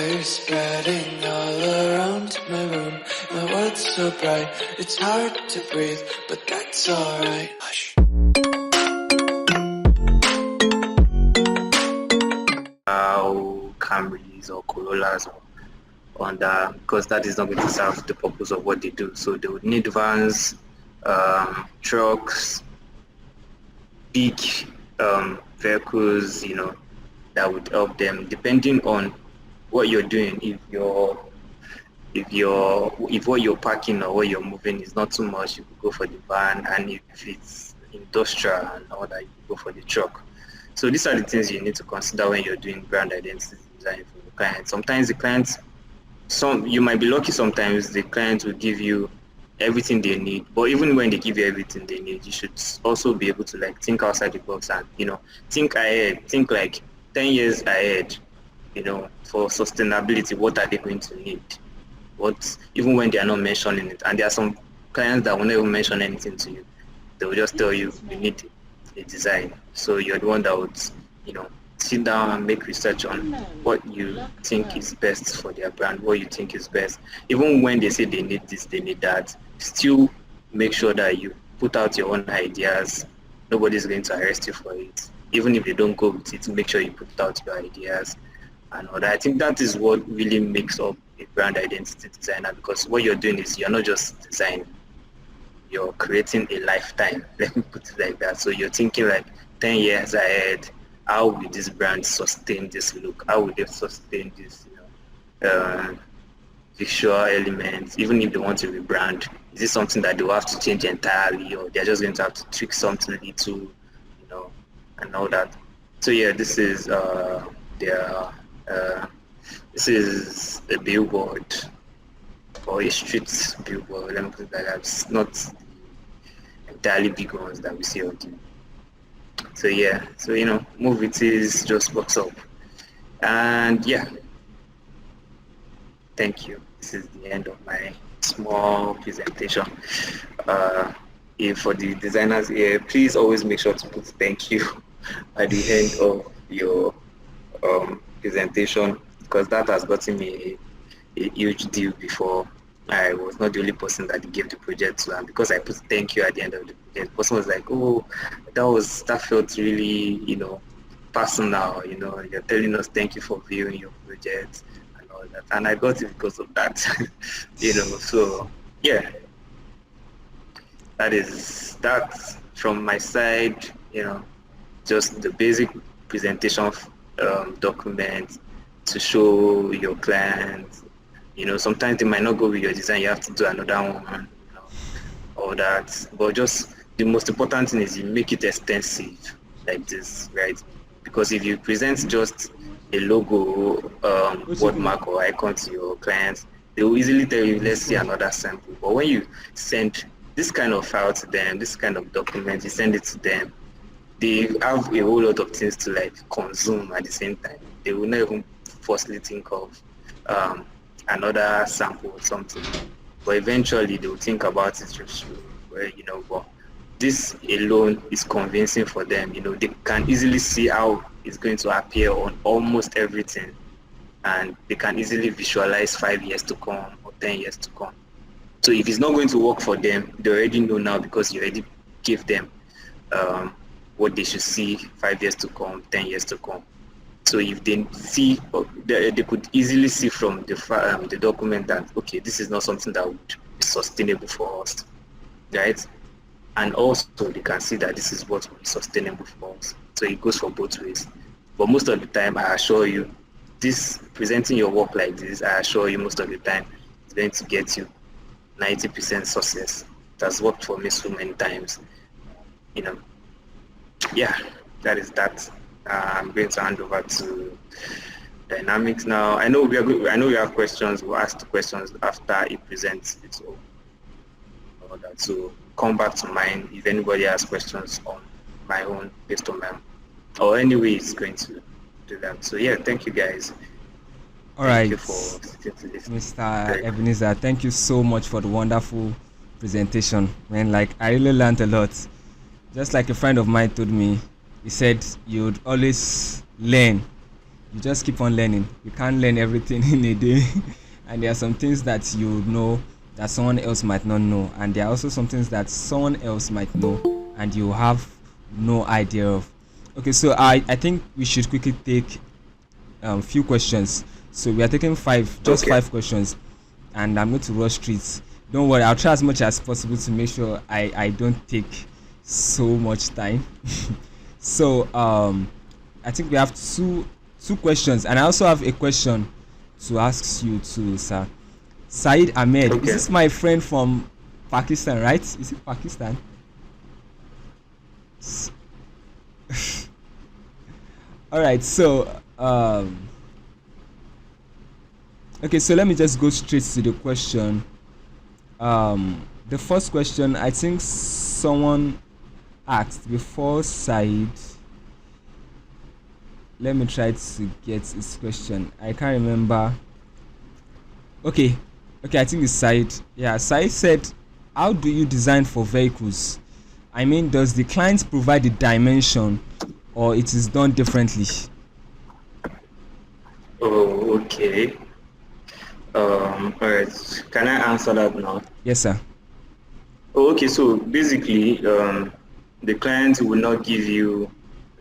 fire spreading all around my room. My world's so bright, it's hard to breathe, but that's alright. Hush. Camrys or Corollas or Honda, because that is not going to serve the purpose of what they do. So they would need vans, trucks, big vehicles, that would help them depending on what you're doing. If what you're packing or what you're moving is not too much, you could go for the van, and if it's industrial and all that, you could go for the truck. So these are the things you need to consider when you're doing brand identity design for the client. Sometimes the clients, you might be lucky, sometimes the client will give you everything they need, but even when they give you everything they need, you should also be able to think outside the box and think ahead, think like 10 years ahead, for sustainability. What are they going to need? What, even when they are not mentioning it, and there are some clients that will never mention anything to you, they will just tell you you need a design. So you're the one that would sit down and make research on what you think is best for their brand, what you think is best. Even when they say they need this, they need that, still make sure that you put out your own ideas. Nobody's going to arrest you for it. Even if they don't go with it, make sure you put out your ideas and all that. I think that is what really makes up a brand identity designer, because what you're doing is you're not just designing, you're creating a lifetime. Let me put it like that. So you're thinking like 10 years ahead. How will this brand sustain this look? How will they sustain this visual elements? Even if they want to rebrand, is this something that they will have to change entirely, or they're just going to have to tweak something little, and all that? So yeah, this is this is a billboard, or a street billboard. Let me put it like that. It's not the entirely big ones that we see on TV. So yeah, move it is just box up. And yeah, thank you. This is the end of my small presentation. If for the designers here, please always make sure to put thank you at the end of your presentation, because that has gotten me a huge deal before. I was not the only person that they gave the project to, and because I put thank you at the end of the project, the person was like, oh, that felt really, personal, you're telling us thank you for viewing your project and all that. And I got it because of that. So yeah, that's from my side, just the basic presentation document to show your clients. Sometimes they might not go with your design, you have to do another one, all that. But just the most important thing is you make it extensive like this, right? Because if you present just a logo, wordmark or icon to your clients, they will easily tell you, let's see another sample. But when you send this kind of file to them, this kind of document, you send it to them, they have a whole lot of things to consume at the same time. They will not even firstly think of another sample or something, but eventually they will think about it. But this alone is convincing for them. They can easily see how it's going to appear on almost everything, and they can easily visualize 5 years to come or 10 years to come. So if it's not going to work for them, they already know now, because you already gave them what they should see 5 years to come, 10 years to come. So if they see, they could easily see from the document that, okay, this is not something that would be sustainable for us, right? And also they can see that this is what will be sustainable for us. So it goes for both ways. But most of the time, I assure you, presenting your work like this, I assure you most of the time, it's going to get you 90% success. It has worked for me so many times. Yeah, that is that. I'm going to hand over to Dynamics now. I know we have questions. We'll ask the questions after he presents it all that. So come back to mine if anybody has questions on my own, based on my, or anyway it's going to do that. So yeah, thank you guys. All right, thank you for Mr. Ebenezer. Thank you so much for the wonderful presentation. I really learned a lot. Just like a friend of mine told me, he said you'd always learn you just keep on learning. You can't learn everything in a day. And there are some things that you know that someone else might not know. And there are also some things that someone else might know and you have no idea of. Okay, so I think we should quickly take few questions. So we are taking just 5 questions, and I'm going to rush streets. Don't worry, I'll try as much as possible to make sure I don't take so much time. So I think we have two questions, and I also have a question to ask you too, sir. Saeed Ahmed, is this my friend from Pakistan, right? Is it Pakistan? All right, so okay, so let me just go straight to the question. The first question, I think someone asked before Said. Let me try to get his question. I can't remember. Okay, I think it's Said. Yeah, Said said, how do you design for vehicles? I mean, does the client provide the dimension or it is done differently? Oh, okay. All right. Can I answer that now? Yes, sir. Oh, okay. So basically, the client will not give you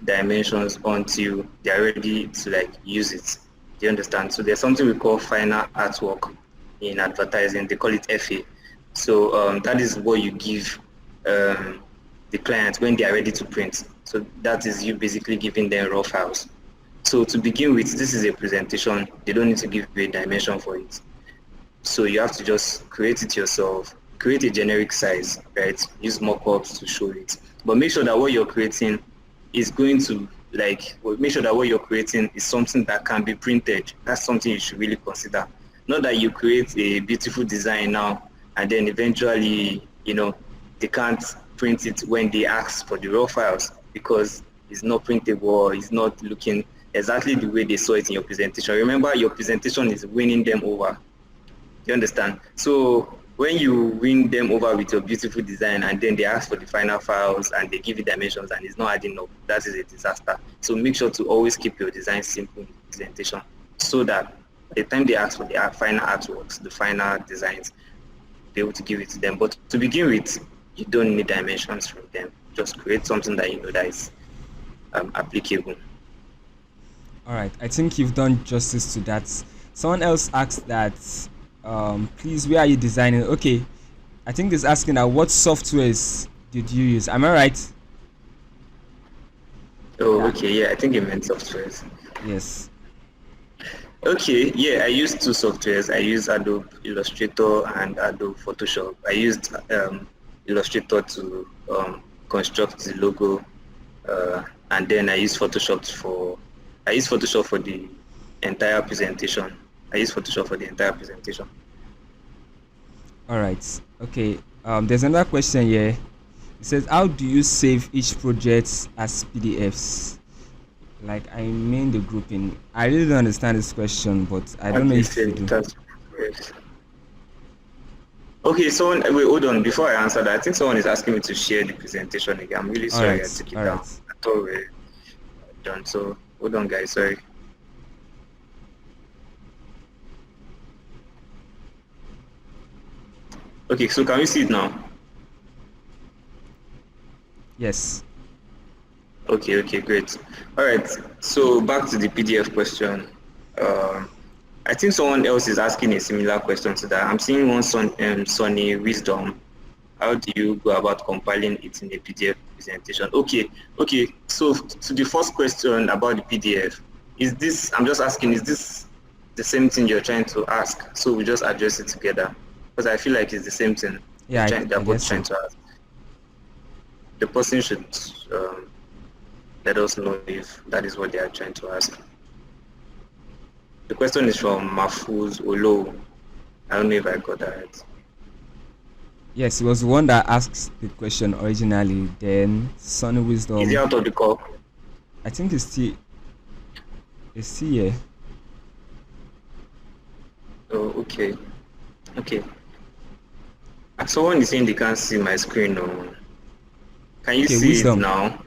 dimensions until they're ready to use it. Do you understand? So there's something we call final artwork in advertising. They call it FA. So that is what you give the client when they are ready to print. So that is you basically giving them raw files. So to begin with, this is a presentation. They don't need to give you a dimension for it. So you have to just create it yourself, create a generic size, right? Use mock-ups to show it. But make sure that what you're creating is going to make sure that what you're creating is something that can be printed. That's something you should really consider. Not that you create a beautiful design now and then eventually, they can't print it when they ask for the raw files because it's not printable or it's not looking exactly the way they saw it in your presentation. Remember, your presentation is winning them over. You understand? So when you win them over with your beautiful design and then they ask for the final files and they give you dimensions and it's not adding up, that is a disaster. So make sure to always keep your design simple in the presentation so that by the time they ask for the final artworks, the final designs, be able to give it to them. But to begin with, you don't need dimensions from them. Just create something that you know that is applicable. All right, I think you've done justice to that. Someone else asked that, please, where are you designing? Okay, I think it's asking that what softwares did you use? Am I right? Oh, okay, yeah, I think you meant softwares. Yes. Okay, yeah, I used 2 softwares. I used Adobe Illustrator and Adobe Photoshop. I used Illustrator to construct the logo, and then I used Photoshop for the entire presentation. All right. Okay. There's another question here. It says, how do you save each project as PDFs? I mean the grouping. I really don't understand this question, but I don't know if you do. Okay, so wait, hold on. Before I answer that, I think someone is asking me to share the presentation again. I'm really sorry I took it down. I thought we were done. So hold on, guys. Sorry. Okay, so can we see it now? Yes. Okay, great. All right, so back to the PDF question. I think someone else is asking a similar question to that. I'm seeing one Sonny Wisdom. How do you go about compiling it in a PDF presentation? Okay. So to the first question about the PDF, I'm just asking, is this the same thing you're trying to ask? So we just address it together because I feel like it's the same thing. Yeah, they're both trying to ask. The person should let us know if that is what they are trying to ask. The question is from Mahfouz Olo. I don't know if I got that right. Yes, it was the one that asked the question originally. Then Sonny Wisdom. Is he out of the call? I think it's still here. Oh, okay. Someone is saying they can't see my screen. No. Can you see Wisdom. It now?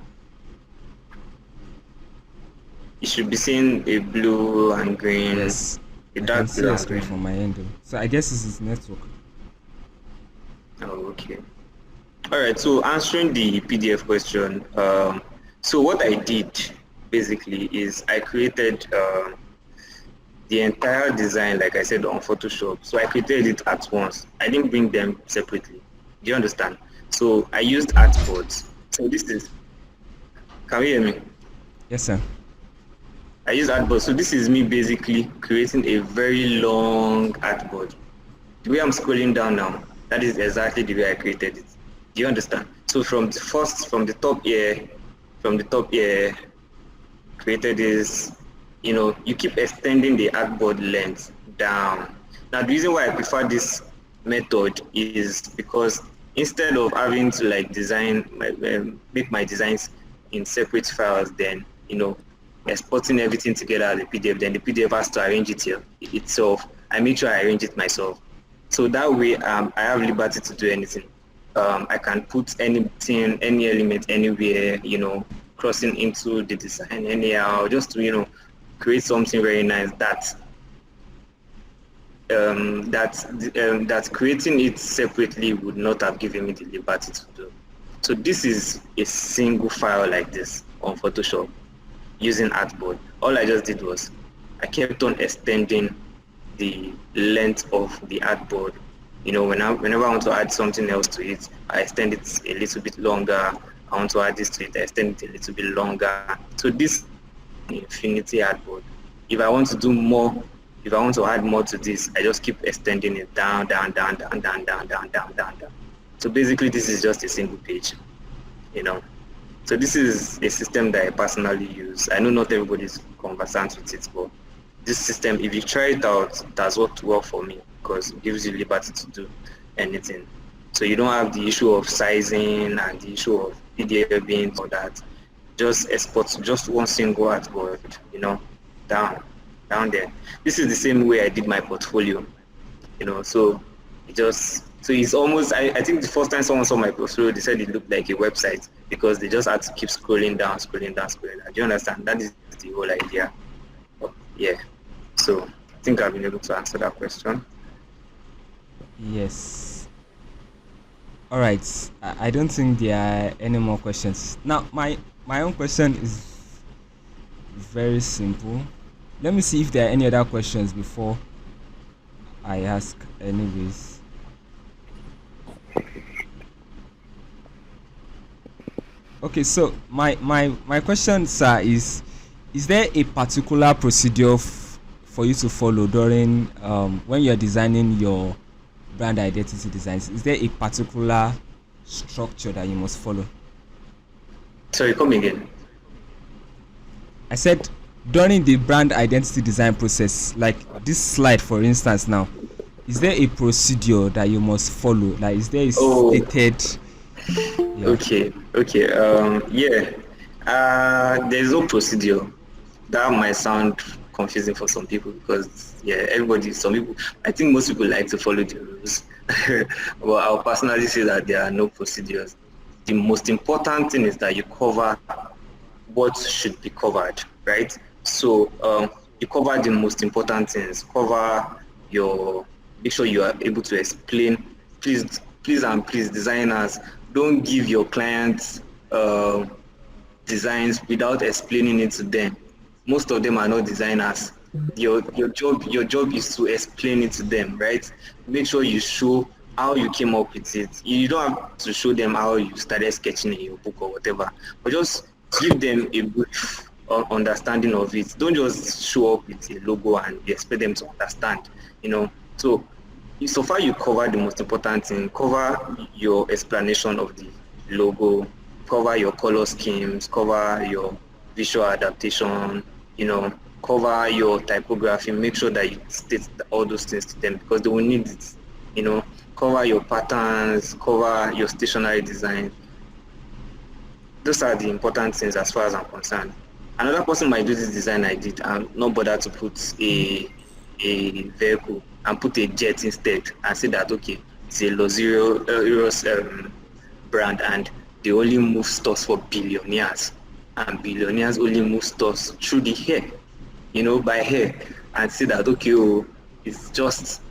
You should be seeing a blue and green, Yes, a I can dark see blue your and screen green. from my end though. So I guess this is network. Oh, okay. All right. So answering the PDF question, so what I did basically is I created the entire design, like I said, on Photoshop. So I created it at once. I didn't bring them separately. Do you understand? So I used Artboards. So this is, can you hear me? Yes, sir. I use Artboard. So this is me basically creating a very long artboard. The way I'm scrolling down now, that is exactly the way I created it. Do you understand? So from the top here, created this, you keep extending the artboard length down. Now the reason why I prefer this method is because instead of having to like make my designs in separate files, then exporting everything together as a PDF, then the PDF has to arrange it itself. I make sure I arrange it myself. So that way, I have liberty to do anything. I can put anything, any element anywhere, crossing into the design anyhow, just to, create something very nice that creating it separately would not have given me the liberty to do. So this is a single file like this on Photoshop using Artboard. All I just did was I kept on extending the length of the artboard. Whenever I want to add something else to it, I extend it a little bit longer. I want to add this to it, I extend it a little bit longer. So this infinity artboard. If I want to do more, if I want to add more to this, I just keep extending it down, down, down, down, down, down, down, down, down, down. So basically this is just a single page, So this is a system that I personally use. I know not everybody is conversant with it, but this system, if you try it out, it has worked well for me because it gives you liberty to do anything. So you don't have the issue of sizing and the issue of PDF being or that. Just export just one single artboard, down there. This is the same way I did my portfolio, so it's almost, I think the first time someone saw my portfolio, they said it looked like a website because they just had to keep scrolling down, scrolling down, scrolling down. Do you understand? That is the whole idea. Yeah. So I think I've been able to answer that question. Yes. All right. I don't think there are any more questions. Now, my own question is very simple. Let me see if there are any other questions before I ask anyways. Okay, so my question, sir, is there a particular procedure for you to follow during when you're designing your brand identity designs? Is there a particular structure that you must follow? Sorry, come again. I said during the brand identity design process, like this slide for instance now, is there a procedure that you must follow? Like is there a stated Okay. There's no procedure. That might sound confusing for some people because some people, I think most people like to follow the rules. But I'll personally say that there are no procedures. The most important thing is that you cover what should be covered, right? So you cover the most important things. Make sure you are able to explain. Please, designers, don't give your clients designs without explaining it to them. Most of them are not designers. Your job is to explain it to them, right? Make sure you show how you came up with it. You don't have to show them how you started sketching in your book or whatever, but just give them a brief understanding of it. Don't just show up with a logo and expect them to understand, So far you cover the most important thing. Cover your explanation of the logo, cover your color schemes, cover your visual adaptation, cover your typography. Make sure that you state all those things to them because they will need it. Cover your patterns, cover your stationery design. Those are the important things as far as I'm concerned. Another person might do this design I did and not bother to put a vehicle and put a jet instead and say that okay, it's a luxurious brand and they only move stores for billionaires. and billionaires only move stores through the hair, by hair, and say that, okay, oh, it's just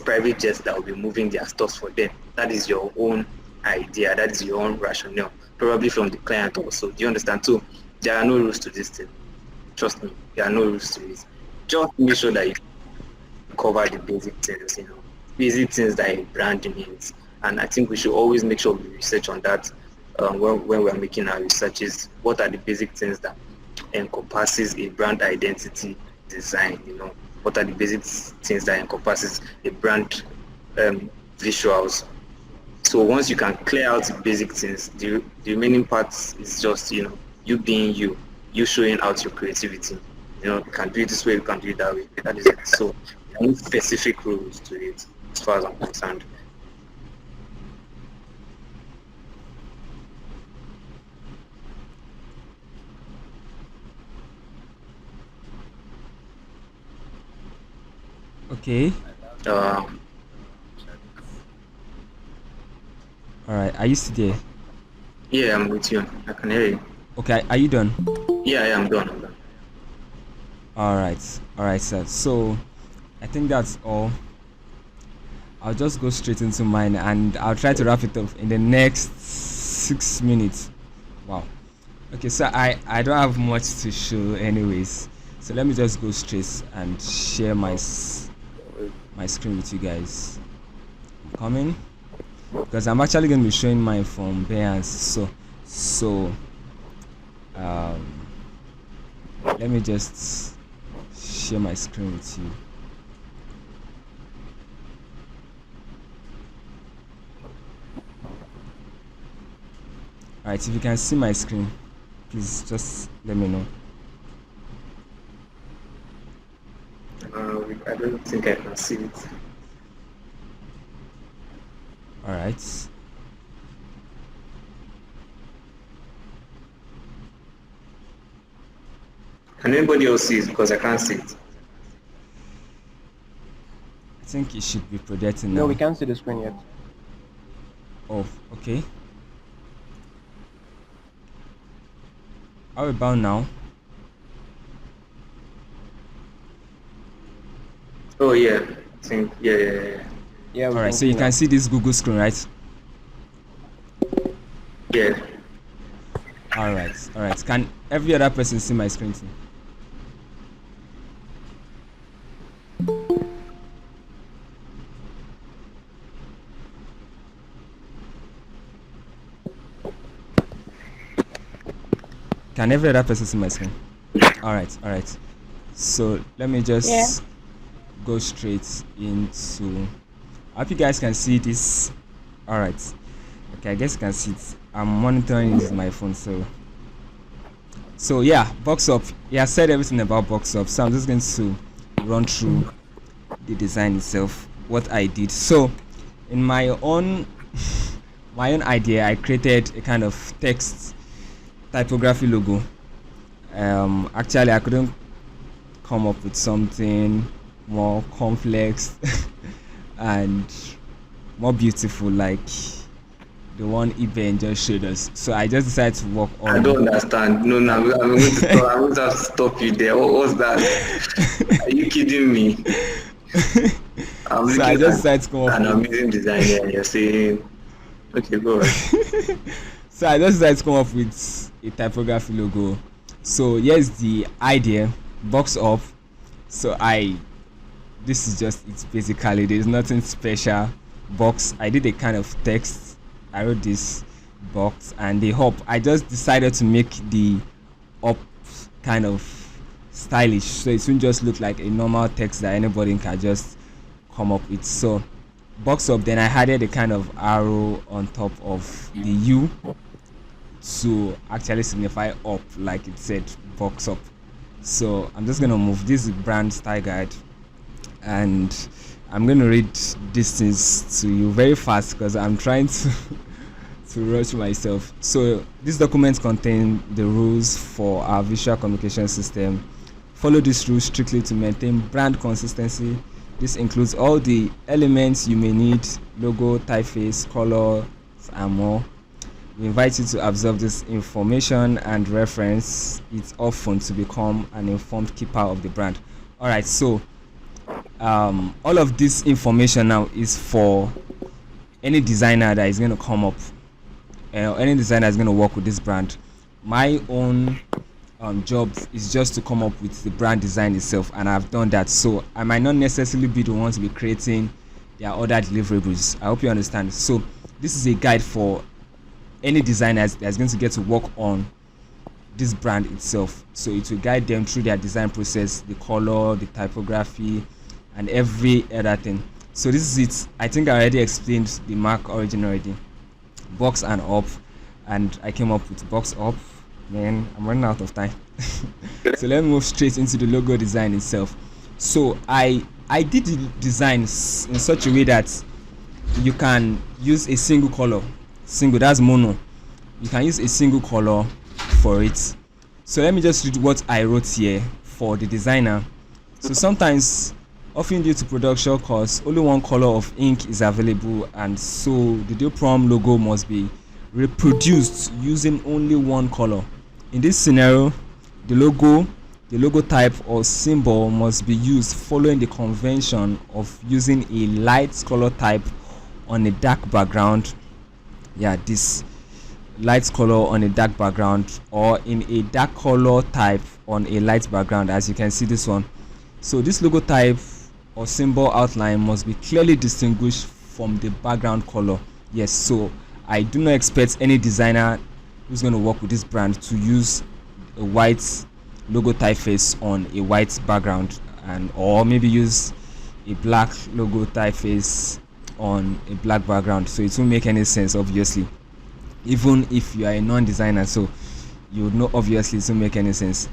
private jets that will be moving their stores for them. That is your own idea. That is your own rationale, probably from the client also. Do you understand? So there are no rules to this thing. Trust me, there are no rules to it. Just make sure that you cover the basic things, basic things that a brand needs. And I think we should always make sure we research on that when we're making our researches. What are the basic things that encompasses a brand identity design? What are the basic things that encompasses a brand visuals? So once you can clear out the basic things, the remaining parts is just you being you showing out your creativity. You can do it this way, you can do it that way. That is it. So there are no specific rules to it as far as I'm concerned. Okay. Uh, All right. Are you still there? yeah, I'm with you. I can hear you. Okay. Are you done? Yeah, I'm done. All right, sir. So I think that's all. I'll just go straight into mine, and I'll try to wrap it up in the next 6 minutes. Wow. Okay, so I don't have much to show anyways, so let me just go straight and share my screen with you guys. I'm coming, because I'm actually going to be showing mine from Behance. So let me just share my screen with you. Alright, if you can see my screen, please just let me know. I don't think I can see it. Alright. Can anybody else see it? Because I can't see it. I think it should be projecting now. No, we can't see the screen yet. Oh, okay. How about now? Oh yeah, I think yeah. Yeah. Alright, so you can see this Google screen, right? Yeah. Alright. Can every other person see my screen too? Can every other person see my screen? Alright. So let me just go straight into. I hope you guys can see this. Alright. Okay, I guess you can see it. I'm monitoring it with my phone, so yeah, box up. Yeah, I said everything about box up, so I'm just going to run through the design itself, what I did. So in my own idea, I created a kind of text typography logo. Actually I couldn't come up with something more complex and more beautiful like the one Eben just showed us. So I just decided to work on. I don't understand. No, I'm going to have to stop you there. What was that? Are you kidding me? So I just decided to come up with an amazing design, and you're saying, okay, go ahead. So I just decided to come up with a typography logo. So here's the idea, box up. So this is just it basically. There's nothing special. Box. I did a kind of text. I wrote this box and the up. I just decided to make the up kind of stylish, so it won't just look like a normal text that anybody can just come up with. So box up. Then I added a kind of arrow on top of the U to actually signify up, like it said box up. So I'm just gonna move this brand style guide, and I'm gonna read these things to you very fast because I'm trying to rush myself. So this document contains the rules for our visual communication system. Follow these rules strictly to maintain brand consistency. This includes all the elements you may need: logo, typeface, colors, and more. We invite you to absorb this information and reference it often to become an informed keeper of the brand. All right, so all of this information now is for any designer that is going to come up, any designer is going to work with this brand. My own job is just to come up with the brand design itself, and I've done that. So I might not necessarily be the one to be creating their other deliverables. I hope you understand. So this is a guide for any designer that's going to get to work on this brand itself. So it will guide them through their design process, the color, the typography, and every other thing. So this is it. I think I already explained the mark origin already. Box and up, and I came up with box up. Man, I'm running out of time. So let me move straight into the logo design itself. So I did the design in such a way that you can use a single color. Single, that's mono. You can use a single color for it. So let me just read what I wrote here for the designer. So sometimes, often due to production costs, only one color of ink is available, and so the Duprom logo must be reproduced using only one color. In this scenario, the logo type or symbol must be used following the convention of using a light color type on a dark background. Yeah, this light color on a dark background, or in a dark color type on a light background, as you can see this one. So this logo type or symbol outline must be clearly distinguished from the background color. Yes, so I do not expect any designer who's going to work with this brand to use a white logo typeface on a white background, and or maybe use a black logo typeface on a black background. So it won't make any sense, obviously, even if you are a non-designer. So you would know obviously it won't make any sense.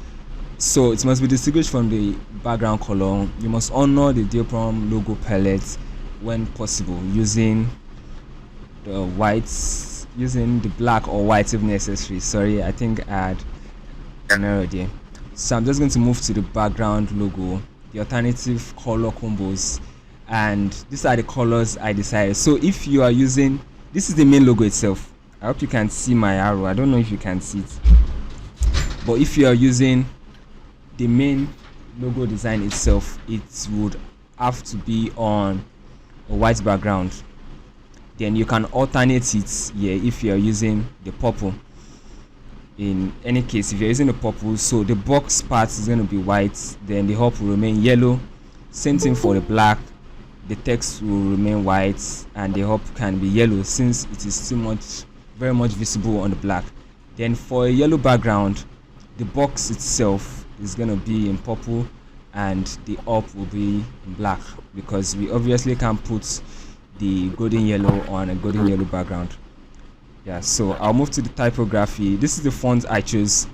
So it must be distinguished from the background color. You must honor the Duprom logo palette when possible, using the whites, using the black or white if necessary. Sorry, I think I had an error there. So I'm just going to move to the background logo, the alternative color combos, and these are the colors I decided. So if you are using, this is the main logo itself. I hope you can see my arrow. I don't know if you can see it, but if you are using the main logo design itself, it would have to be on a white background. Then you can alternate it here if you are using the purple. In any case, if you're using the purple, so the box part is going to be white, then the hub will remain yellow. Same thing for the black, the text will remain white, and the hub can be yellow since it is too much, very much visible on the black. Then for a yellow background, the box itself is going to be in purple and the up will be in black, because we obviously can't put the golden yellow on a golden yellow background. Yeah, so I'll move to the typography. This is the font I chose,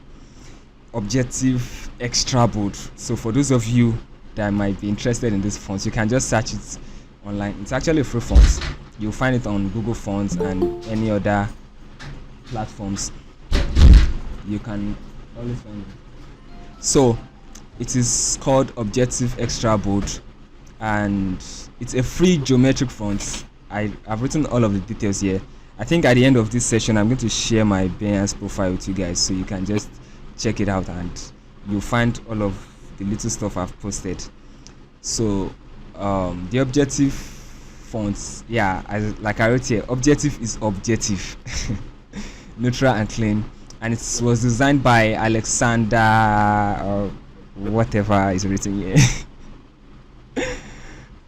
Objective Extra Bold. So for those of you that might be interested in this font, you can just search it online. It's actually a free font. You'll find it on Google Fonts and any other platforms. You can always find it. So it is called Objective Extra Bold, and it's a free geometric font. I've written all of the details here. I think at the end of this session, I'm going to share my Behance profile with you guys, so you can just check it out and you'll find all of the little stuff I've posted. So the objective fonts, yeah, like I wrote here, objective is objective, neutral and clean, and it was designed by Alexander or whatever is written here.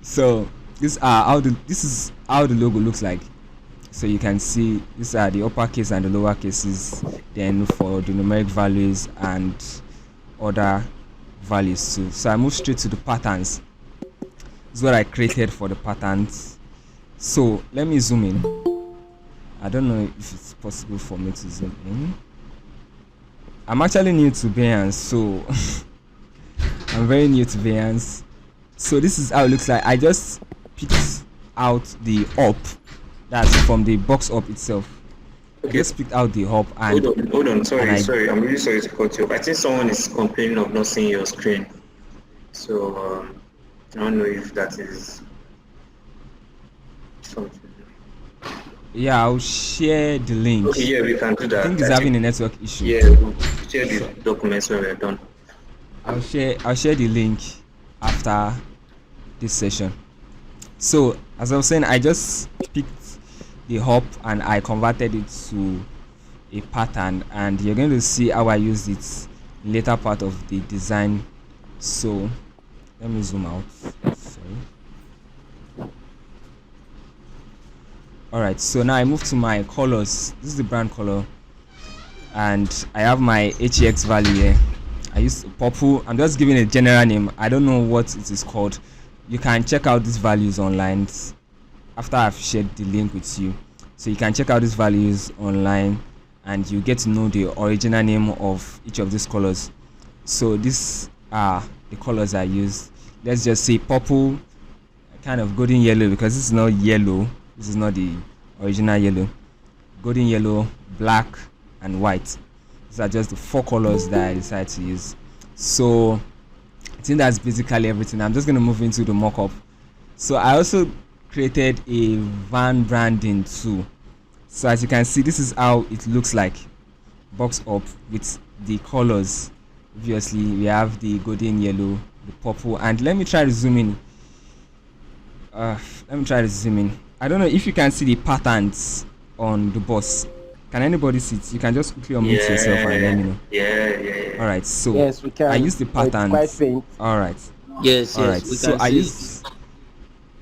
So this is how the logo looks like. So you can see these are the uppercase and the lower cases, then for the numeric values and other values too. So I move straight to the patterns. This is what I created for the patterns. So let me zoom in. I don't know if it's possible for me to zoom in. I'm actually new to Behance, so I'm very new to Behance. So this is how it looks like. I just picked out the up, that's from the box up itself. Okay. I just picked out the hub and hold on, sorry, I'm really sorry to cut you off. I think someone is complaining of not seeing your screen. So I don't know if that is something. Yeah, I'll share the link. Okay, yeah, we can do I that. think it's having a network issue. Yeah, we'll share the documents when we're done. I'll share the link after this session. So as I was saying, I just picked the hop and I converted it to a pattern, and you're going to see how I use it later part of the design. So let me zoom out. Sorry. Alright, so now I move to my colors. This is the brand color, and I have my HEX value here. I use purple. I'm just giving a general name. I don't know what it is called. You can check out these values online after I've shared the link with you. So you can check out these values online and you get to know the original name of each of these colors. So these are the colors I use. Let's just say purple, kind of golden yellow, because this is not yellow. This is not the original yellow. Golden yellow, black, and white. These are just the 4 colors that I decided to use. So I think that's basically everything. I'm just going to move into the mockup. So I also created a van branding too. So as you can see, this is how it looks like, box up with the colors. Obviously we have the golden yellow, the purple, and let me try to zoom in. I don't know if you can see the patterns on the bus. Can anybody see it? You can just quickly unmute yourself and let me know. Yeah. All right, so Yes, we can. I use the patterns. Quite faint. All right. Yes, All right. we So can I see use.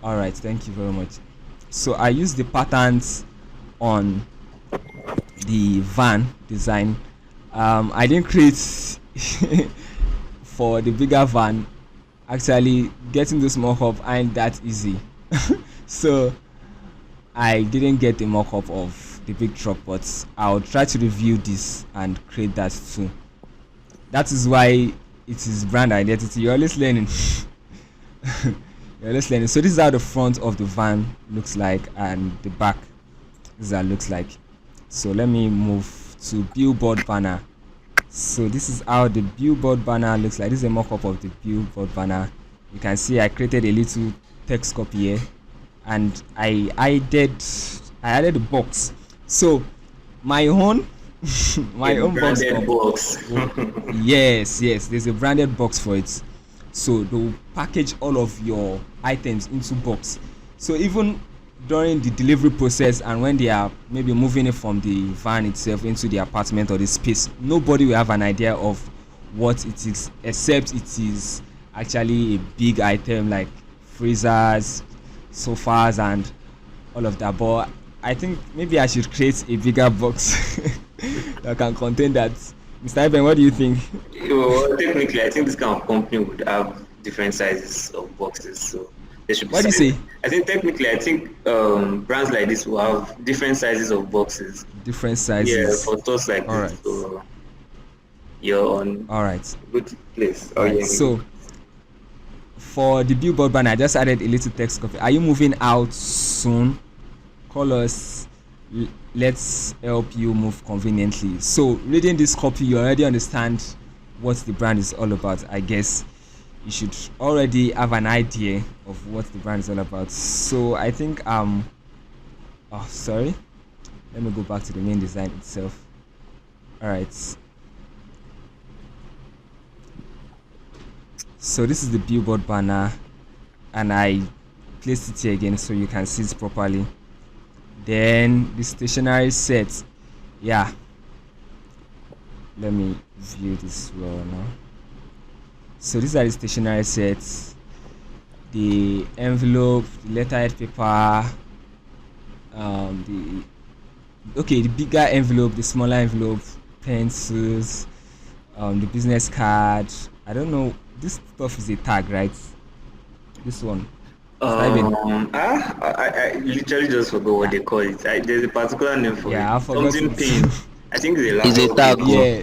All right. Thank you very much. So I use the patterns on the van design. I didn't create for the bigger van. Actually, getting this mock-up ain't that easy. So I didn't get the mock-up of the big truck, but I'll try to review this and create that too. That is why it is brand identity. You're always learning. You're always learning. So this is how the front of the van looks like, and the back, this is how it looks like. So let me move to Billboard Banner. So this is how the Billboard Banner looks like. This is a mock-up of the Billboard Banner. You can see I created a little text copy here, and I added the box. So my own box. yes, there's a branded box for it. So they'll package all of your items into box. So even during the delivery process and when they are maybe moving it from the van itself into the apartment or the space, nobody will have an idea of what it is, except it is actually a big item like freezers, sofas, and all of that. But I think maybe I should create a bigger box that can contain that. Mr. Eben, what do you think? Well, technically, I think this kind of company would have different sizes of boxes, so they should be. What do you say? I think brands like this will have different sizes of boxes. Different sizes. Yeah, for stores like all this. Right. So you're on all right. good place. All right. So for the Billboard banner, I just added a little text copy. Are you moving out soon? Call us. Let's help you move conveniently. So reading this copy, you already understand what the brand is all about. I guess you should already have an idea of what the brand is all about. So I think sorry, let me go back to the main design itself. All right, so this is the Billboard banner, and I placed it here again so you can see it properly. Then the stationery set, yeah, let me view this well now. So these are the stationery sets, the envelope, the letterhead paper, the bigger envelope, the smaller envelope, pencils, the business card. I don't know, this stuff is a tag, right? This one. I literally just forgot what they call it. There's a particular name for it. I forgot. Something pin. I think it's a tag. Yeah.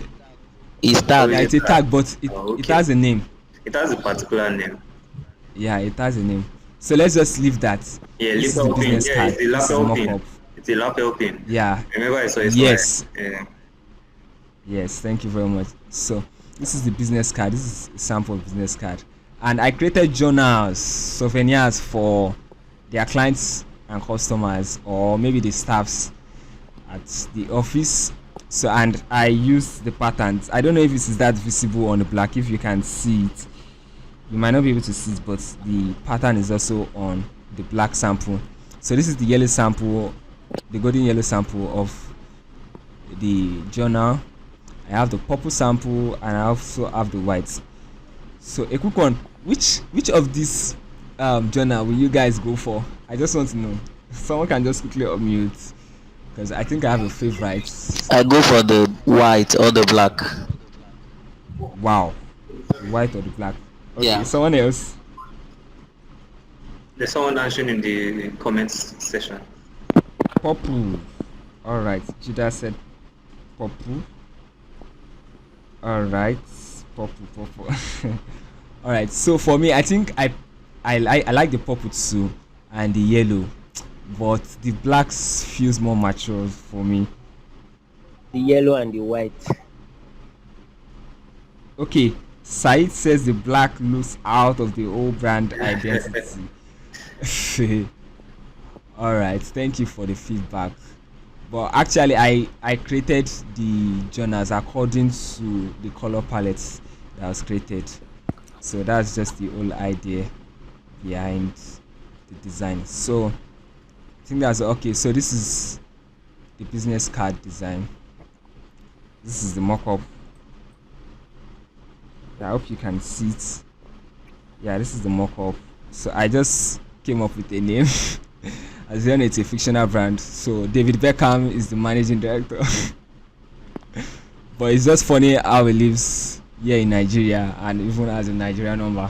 It's tag. Yeah, it's a tag, but it has a name. It has a particular name. Yeah, it has a name. So let's just leave that. Yeah, this is the business card. It's a lapel pin. It's a lapel pin. Yeah. Remember I saw it. Yes. Yeah. Yes, thank you very much. So this is the business card. This is a sample business card. And I created journals, souvenirs for their clients and customers, or maybe the staffs at the office. So, and I use the patterns. I don't know if it is that visible on the black. If you can see it, you might not be able to see it, but the pattern is also on the black sample. So this is the yellow sample, the golden yellow sample of the journal. I have the purple sample, and I also have the white. So a quick one, which of these journal will you guys go for? I just want to know. Someone can just quickly unmute, because I think I have a favorite. I go for the white or the black. Wow, the white or the black? Okay, Yeah. someone else. There's someone answering in the comments section. Purple. All right, Judah said purple. All right, purple. All right. So for me, I think I like the purple too, and the yellow, but the blacks feels more mature for me. The yellow and the white. Okay, Said says the black looks out of the old brand identity. All right, thank you for the feedback. But actually, I created the journals according to the color palettes that was created. So that's just the whole idea behind the design. So I think that's okay. So this is the business card design. This is the mock-up. I hope you can see it. Yeah, this is the mock-up. So I just came up with a name. As you know, it's a fictional brand. So David Beckham is the managing director. But it's just funny how he lives here in Nigeria and even has a Nigerian number.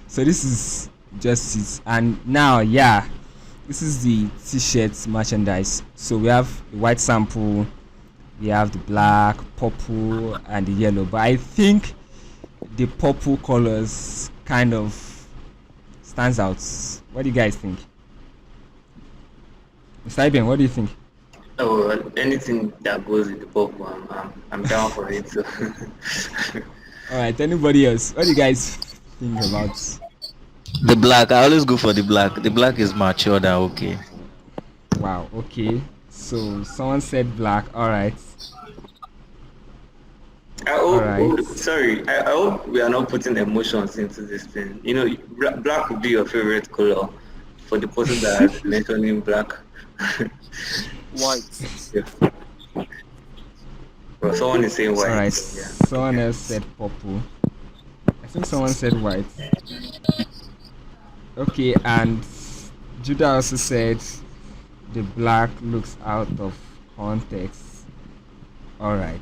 So this is just it. And now, yeah, this is the t-shirt merchandise. So we have the white sample, we have the black, purple, and the yellow. But I think the purple colors kind of stands out. What do you guys think? Mr. Eben, what do you think? Oh, anything that goes with the purple, I'm down for it. So. All right, anybody else? What do you guys think about? The black. I always go for the black. The black is mature than okay. Wow, okay. So someone said black. All right. I hope, Alright. Sorry, I hope we are not putting emotions into this thing. You know, black would be your favorite color for the person that is mentioning black. White. Yeah. Well, someone is saying white. All right. So, yeah. Someone else said purple. I think someone said white. Okay, and Judah also said the black looks out of context. All right.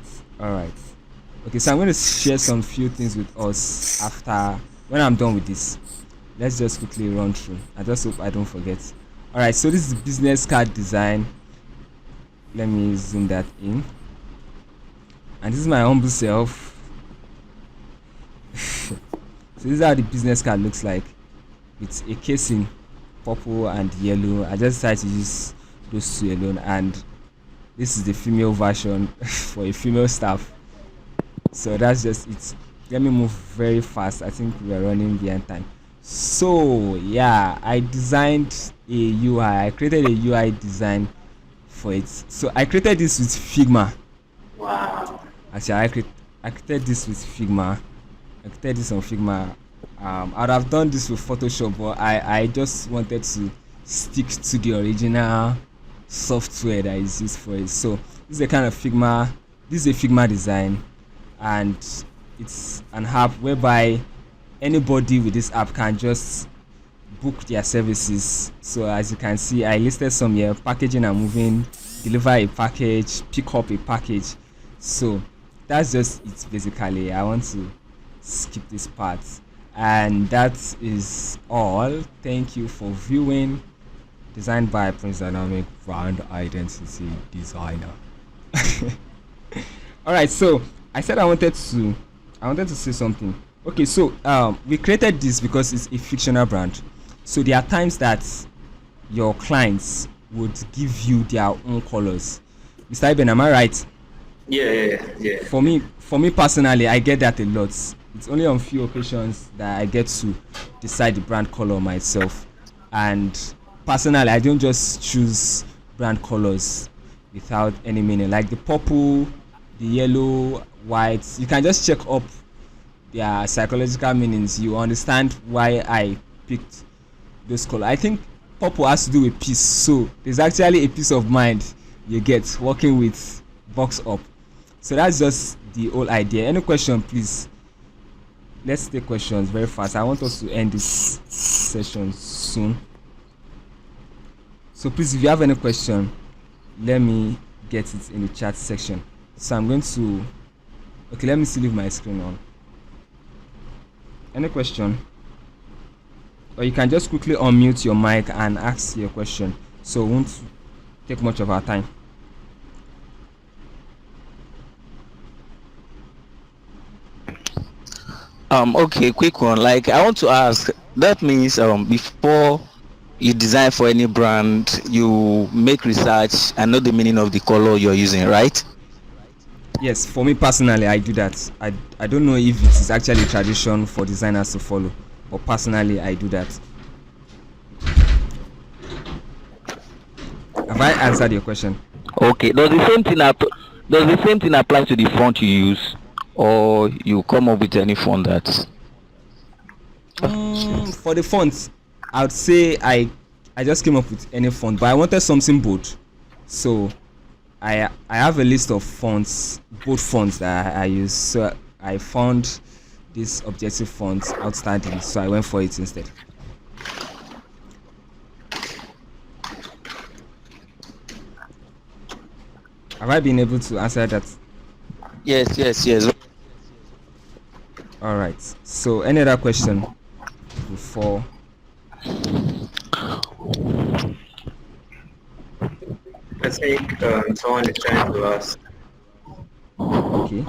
Okay, so I'm going to share some few things with us after when I'm done with this. Let's just quickly run through. I just hope I don't forget. All right, so this is business card design. Let me zoom that in. And this is my humble self. So this is how the business card looks like. It's a casing, purple and yellow. I just decided to use those two alone, and this is the female version for a female staff. So that's just it. Let me move very fast. I think we are running behind time. So yeah, I designed a UI. I created a UI design for it. So I created this with Figma. Wow. Actually, I created this with Figma. I created this on Figma. I'd have done this with Photoshop, but I just wanted to stick to the original software that is used for it. So this is a kind of Figma. This is a Figma design, and it's an app whereby anybody with this app can just book their services. So as you can see, I listed some here: packaging and moving, deliver a package, pick up a package. So that's just it basically. I want to skip this part, and that is all. Thank you for viewing. Designed by Prince Dynamic Brand Identity Designer. All right, so I said I wanted to say something. Okay, so we created this because it's a fictional brand. So there are times that your clients would give you their own colors. Mr. Eben, am I right? Yeah. For me personally, I get that a lot. It's only on few occasions that I get to decide the brand color myself. And personally, I don't just choose brand colors without any meaning. Like the purple, the yellow, white, you can just check up their psychological meanings. You understand why I picked those colors. I think purple has to do with peace, so there's actually a peace of mind you get working with box up. So that's just the whole idea. Any question, please? Let's take questions very fast. I want us to end this session soon. So please, if you have any question, let me get it in the chat section. So I'm going to, okay, let me still leave my screen on. Any question? Or you can just quickly unmute your mic and ask your question, so it won't take much of our time. Okay, quick one. Like, I want to ask, that means before you design for any brand, you make research and know the meaning of the color you're using, right? Yes, for me personally, I do that. I don't know if it is actually a tradition for designers to follow, but personally, I do that. Have I answered your question? Okay. Does the same thing apply to the font you use, or you come up with any font that? For the fonts, I would say I just came up with any font, but I wanted something bold. So I have a list of fonts, bold fonts that I use. So I found this objective font outstanding, so I went for it instead. Have I been able to answer that? Yes. All right. So any other question before? I think someone is trying to ask. Okay.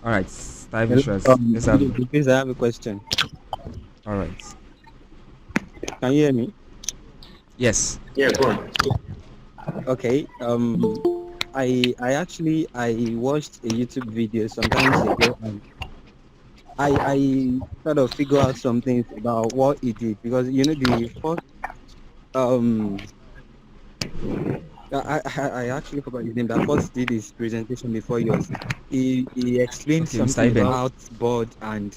All right. Type visuals. Let's have. Please, I have a question. All right. Can you hear me? Yes. Yeah, go on. Okay. I actually watched a YouTube video sometimes ago, and I sort of figure out some things about what it did, because the first I actually forgot his name. That first did his presentation before yours. He explained Okay, Mr. something Eben. about artboard and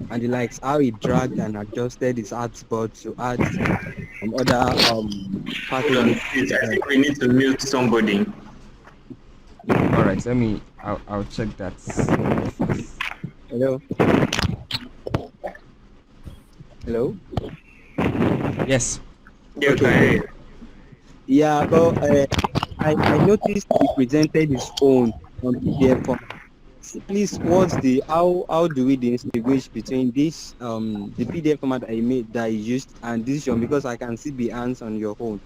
the likes, how he dragged and adjusted his artboard to add some other Hold on, packages. please. I think we need to mute somebody. All right. I'll check that. Hello. Hello. Yes. Yeah, okay. Yeah, but I noticed he presented his own on PDF format. Please, how do we distinguish between this the PDF format I made that I used and this one, because I can see Behance on your own.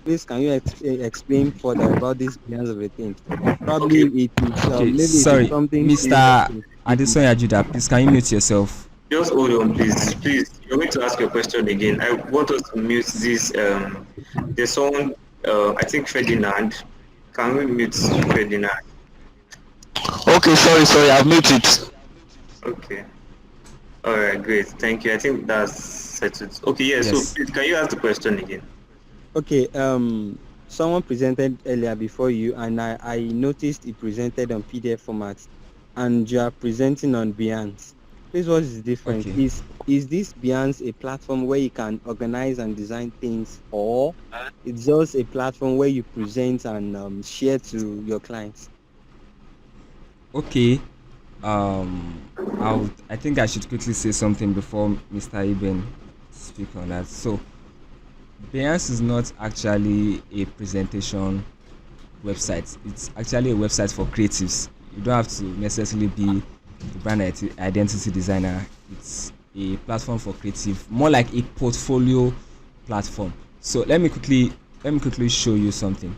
Please, can you explain further about this Behance of a thing? Probably Okay. it is Okay. maybe it Sorry, is something Mr. Adesoya Judah. Please, can you mute yourself? Just hold on, please. Please, you're going to ask your question again. I want us to mute this. There's someone, I think Ferdinand. Can we mute Ferdinand? Okay, sorry, I've muted. Okay. All right, great. Thank you. I think that's settled. Okay, yeah. Yes. So please, can you ask the question again? Okay, someone presented earlier before you, and I noticed he presented on PDF format, and you are presenting on Behance. Please, what is the difference? Okay. Is this Behance a platform where you can organize and design things, or it's just a platform where you present and share to your clients? Okay. I think I should quickly say something before Mr. Eben speak on that. So, Behance is not actually a presentation website. It's actually a website for creatives. You don't have to necessarily be the brand identity designer. It's a platform for creative, more like a portfolio platform. So let me quickly show you something,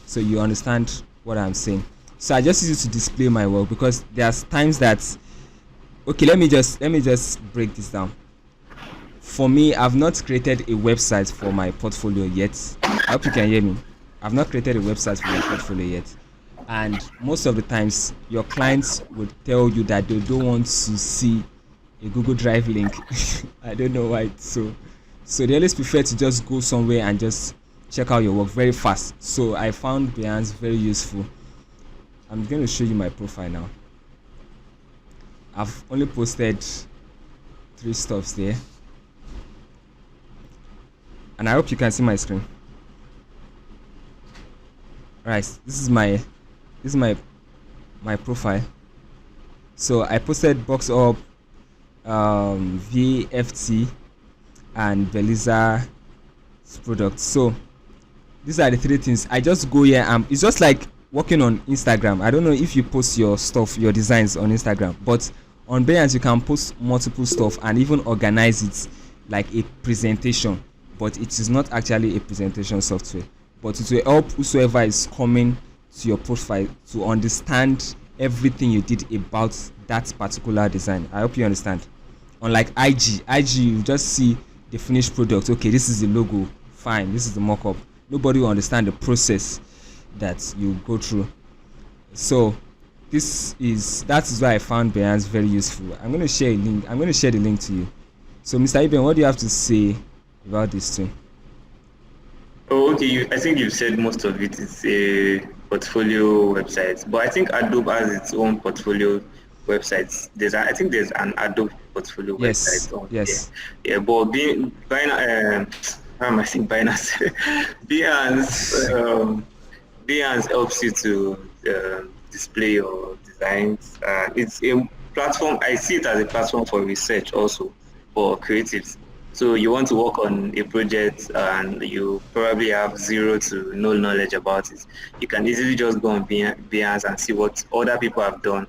so you understand what I'm saying. So I just use it to display my work, because there's times that, okay, let me just break this down. For me, I've not created a website for my portfolio yet. I hope you can hear me. I've not created a website for my portfolio yet. And most of the times, your clients would tell you that they don't want to see a a Google Drive link. I don't know why it's so they always prefer to just go somewhere and just check out your work very fast. So I found Behance very useful. I'm going to show you my profile now. I've only posted 3 stuffs there, and I hope you can see my screen. Right, this is my profile. So I posted box up, VFT, and Beliza products. So these are the 3 things. I just go here and it's just like working on Instagram. I don't know if you post your stuff, your designs on Instagram, but on Behance you can post multiple stuff and even organize it like a presentation, but it is not actually a presentation software, but it will help whosoever is coming to your profile to understand everything you did about that particular design. I hope you understand. Unlike IG, you just see the finished product. Okay, this is the logo, fine, this is the mock-up. Nobody will understand the process that you go through. So that is why I found Behance very useful. I'm going to share a link. I'm going to share the link to you. So Mr. Eben, what do you have to say about this too? Oh, okay. I think you've said most of it. It's a portfolio website, but I think Adobe has its own portfolio websites. I think there's an Adobe portfolio website. Yes. Yeah. But how am I saying Binance? Behance helps you to display your designs. It's a platform. I see it as a platform for research also for creatives. So you want to work on a project and you probably have 0 to no knowledge about it. You can easily just go on Behance and see what other people have done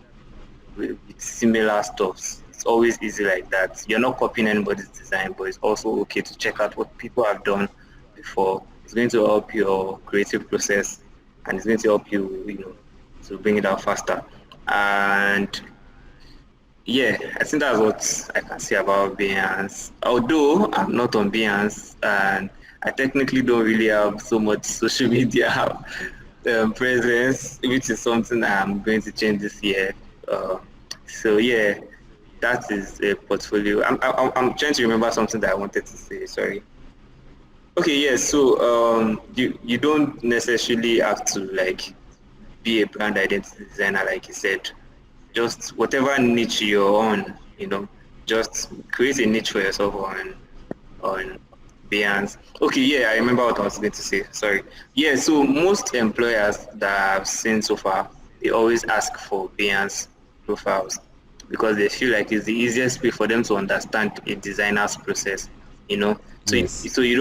with similar stuff. It's always easy like that. You're not copying anybody's design, but it's also okay to check out what people have done before. It's going to help your creative process, and it's going to help you, to bring it out faster. And yeah, I think that's what I can say about Behance. Although I'm not on Behance and I technically don't really have so much social media presence, which is something I'm going to change this year. So yeah, that is a portfolio. I'm trying to remember something that I wanted to say. Sorry. Okay, yes. So you don't necessarily have to be a brand identity designer, like you said. Just whatever niche you're on, just create a niche for yourself on Behance. Okay, yeah, I remember what I was going to say. Sorry. Yeah, so most employers that I've seen so far, they always ask for Behance profiles because they feel like it's the easiest way for them to understand a designer's process. So Yes. so you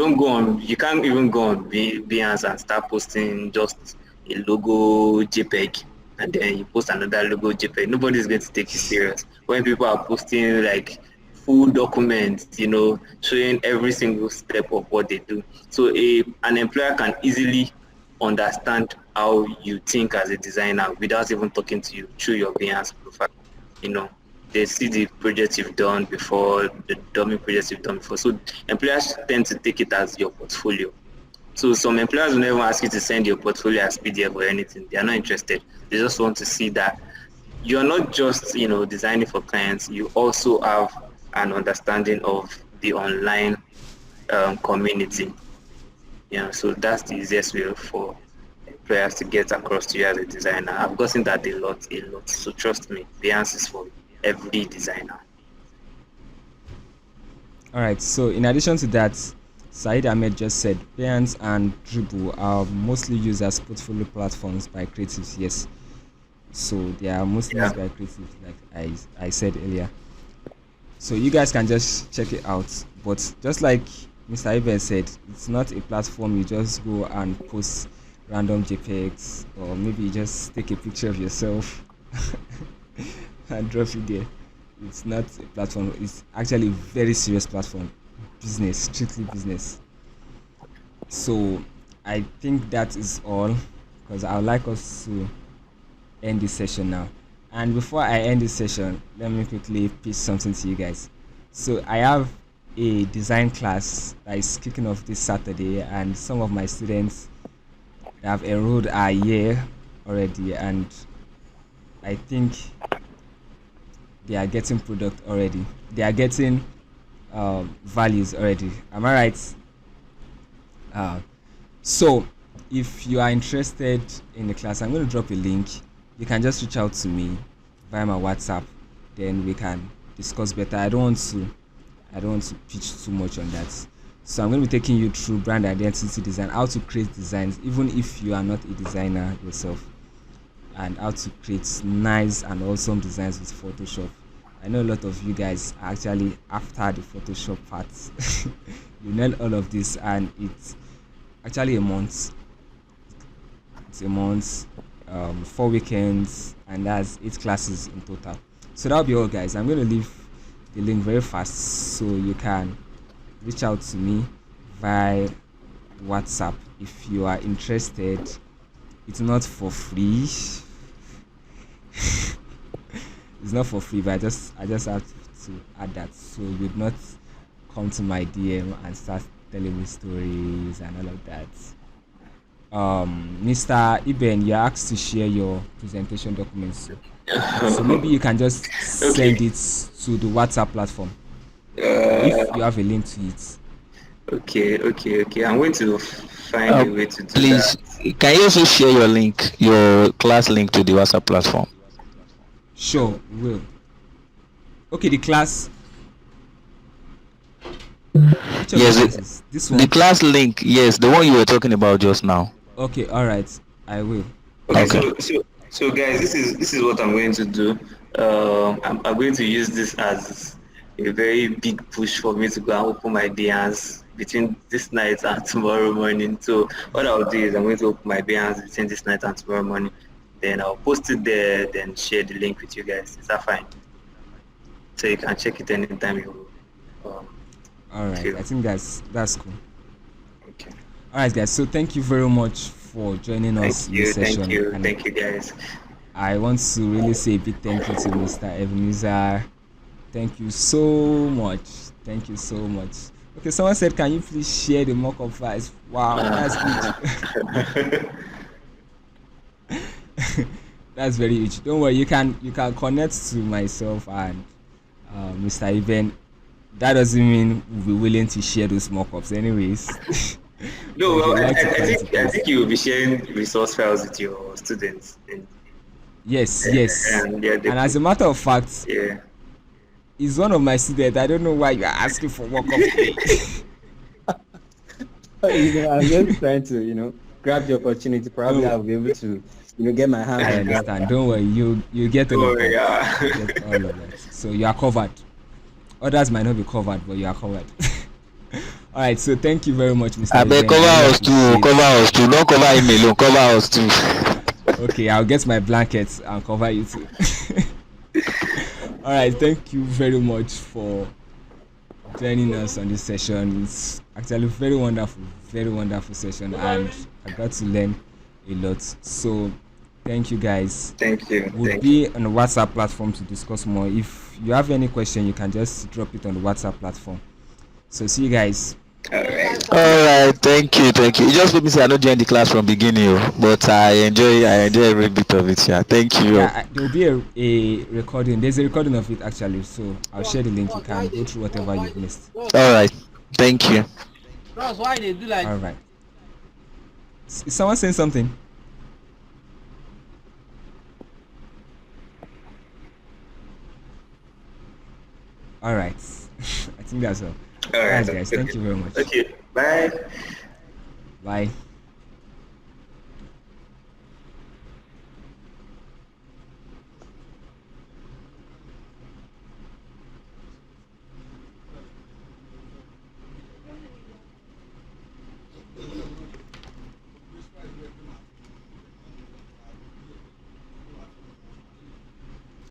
can't even go on Behance and start posting just a logo JPEG and then you post another logo JPEG. Nobody's going to take you serious. When people are posting full documents, showing every single step of what they do. So an employer can easily understand how you think as a designer without even talking to you through your Behance profile. They see the projects you've done before, the dummy projects you've done before. So employers tend to take it as your portfolio. So some employers will never ask you to send your portfolio as PDF or anything. They are not interested. They just want to see that you're not just, designing for clients. You also have an understanding of the online community. So that's the easiest way for employers to get across to you as a designer. I've gotten that a lot. So trust me, the answer is for every designer. All right. So in addition to that, Said Ahmed just said Behance and Dribble are mostly used as portfolio platforms by creatives. Yes. So they are mostly used by creatives, like I said earlier. So you guys can just check it out. But just like Mr. Eben said, it's not a platform you just go and post random JPEGs, or maybe you just take a picture of yourself and drop it there. It's not a platform. It's actually a very serious platform. Business, strictly business. So I think that is all, because I would like us to end this session now. And before I end this session, let me quickly pitch something to you guys. So I have a design class that is kicking off this Saturday, and some of my students that have enrolled are here already, and I think they are getting product already. They are getting values already. Am I right? So if you are interested in the class, I'm going to drop a link. You can just reach out to me via my WhatsApp. Then we can discuss better. I don't want to pitch too much on that. So I'm going to be taking you through brand identity design, how to create designs, even if you are not a designer yourself, and how to create nice and awesome designs with Photoshop. I know a lot of you guys are actually after the Photoshop part. You know all of this, and it's actually a month. It's a month, 4 weekends, and that's 8 classes in total. So that'll be all, guys. I'm going to leave the link very fast so you can reach out to me via WhatsApp if you are interested. It's not for free. It's not for free, but I just have to add that so you'd not come to my DM and start telling me stories and all of that. Mr. Eben, you're asked to share your presentation documents. So maybe you can just send it to the WhatsApp platform if you have a link to it. Okay. I'm going to find a way to do please, that. can you also share your link, your class link to the WhatsApp platform? Sure, will. Okay, the class. Yes, this one. the class link. Yes, the one you were talking about just now. Okay, all right, I will. Okay. So guys, this is what I'm going to do. I'm going to use this as a very big push for me to go and open my Behance between this night and tomorrow morning. So what I'll do is I'm going to open my Behance between this night and tomorrow morning. Then I'll post it there, then share the link with you guys. Is that fine? So you can check it anytime you. All right, feel. I think that's cool. Okay. All right, guys. So thank you very much for joining us in this session. Thank you, guys. I want to really say a big thank you to Mr. Ebenezer. Thank you so much. Thank you so much. Okay, someone said, can you please share the mock-up files? Wow, that's good. That's very huge. Don't worry, you can connect to myself and Mr. Eben. That doesn't mean we'll be willing to share those mock-ups anyways. No, well, I think you will be sharing resource files with your students. Yes. And as a matter of fact, he's one of my students. I don't know why you're asking for mock-up. I'm just trying to, grab the opportunity. Probably I'll be able to, get my hands. I understand. Don't worry. You get all of that. You get all of that. So you are covered. Others might not be covered, but you are covered. All right. So thank you very much, Mr. I beg, cover us too. Don't cover him alone. Cover us too. Okay, I'll get my blankets and cover you too. All right. Thank you very much for joining us on this session. It's actually a very wonderful session, and I got to learn a lot. So thank you, guys. Thank you. We'll be on the WhatsApp platform to discuss more. If you have any question, you can just drop it on the WhatsApp platform. So see you guys. All right, thank you. You just let me say I don't join the class from beginning, but I enjoy every bit of it. Yeah, thank you. Yeah, there will be a recording. There's a recording of it actually, so I'll share the link. You can go through whatever you've missed. All right, thank you. Why they do like? All right. Is someone saying something? All right. I think that's all. All right, guys. Thank you very much. Okay. Bye. Bye.